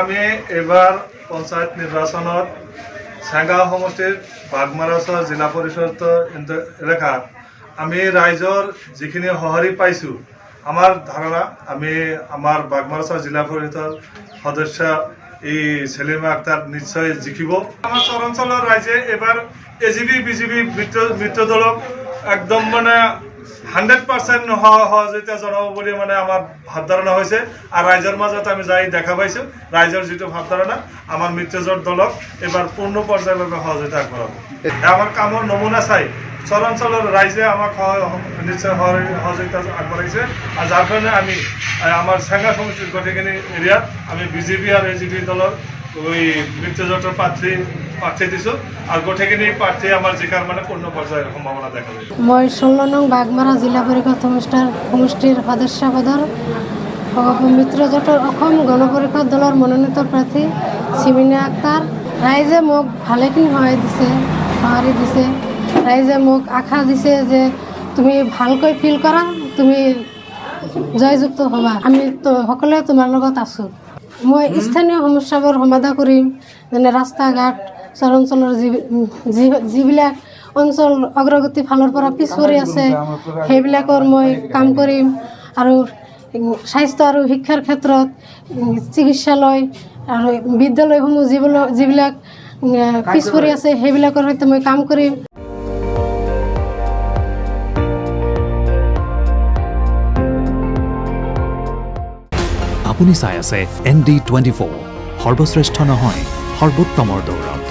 আমি এবাৰ পঞ্চায়েত নিৰ্বাচনত চেঙ্গাও সমষ্টিৰ বাঘমাৰা জিলা পৰিষদৰ এলেকাত আমি ৰাইজৰ যিখিনি সঁহাৰি পাইছোঁ আমাৰ ধাৰণা আমি আমাৰ বাঘমাৰা জিলা পৰিষদৰ সদস্য এই সেলিমা আক্তার নিশ্চয় জিকিব। আমার চরাঞ্চলের রাইজে এবার এজিবি বিজেপি মিত্র দলক একদম 100% সহযোগিতা জনাব বলে আমার ভাব ধারণা হয়েছে। আর রাইজের মাজত আমি যাই দেখা পাইছো রাইজের যেটো ভাব ধারণা আমার মিত্রজোট দলক এবার পূর্ণ পর্যায়ভাবে সহযোগিতা আগবঢ়াব। আমার কামৰ নমুনা চাই চরাঞ্চলের রাইজে আমাক নিশ্চয় সহযোগিতা আগবঢ়াইছে। আর যার কারণে আমি আমার চেঙ্গা সমষ্টির গোটেইখিনি এরিয়াত আমি বিজেপি আর এজিপি দলের ওই মিত্রজোটের প্রার্থী দিছো। আর গোটেইখিনি প্রার্থী আমার জিকার পূর্ণ পর্যায়ের সম্ভাবনা দেখা যায়। মই 16 নং বাঘমারা জিলা পরিষদ সমষ্টির সদস্য পদৰ মিত্ৰজোঁটৰ অসম গণপৰিষদ দলৰ মনোনীত প্ৰাৰ্থী চিমিনা আক্তাৰ। ৰাইজে মোক ভালেখিনি সঁহাৰি দিছে। ৰাইজে মোক আশা দিছে যে তুমি ভালকৈ ফিল কৰা, তুমি জয়যুক্ত হ'বা, আমি সকলোৱে তোমাৰ লগত আছোঁ। মই স্থানীয় সমস্যাবোৰ সমাধান কৰিম, যেনে ৰাস্তা ঘাট চৰাঞ্চলৰ যিবিলাক অঞ্চল অগ্ৰগতি ফালৰ পৰা পিছ পৰি আছে সেইবিলাকৰ মই কাম কৰিম। আৰু স্বাস্থ্য আৰু শিক্ষাৰ ক্ষেত্ৰত চিকিৎসালয় আৰু বিদ্যালয়সমূহ যিবিলাক পিছ পৰি আছে সেইবিলাকৰ সৈতে মই কাম কৰিম। আপুনি চাই আছে ND24 সৰ্বশ্ৰেষ্ঠ নহয় সৰ্বোত্তমৰ দৌৰ।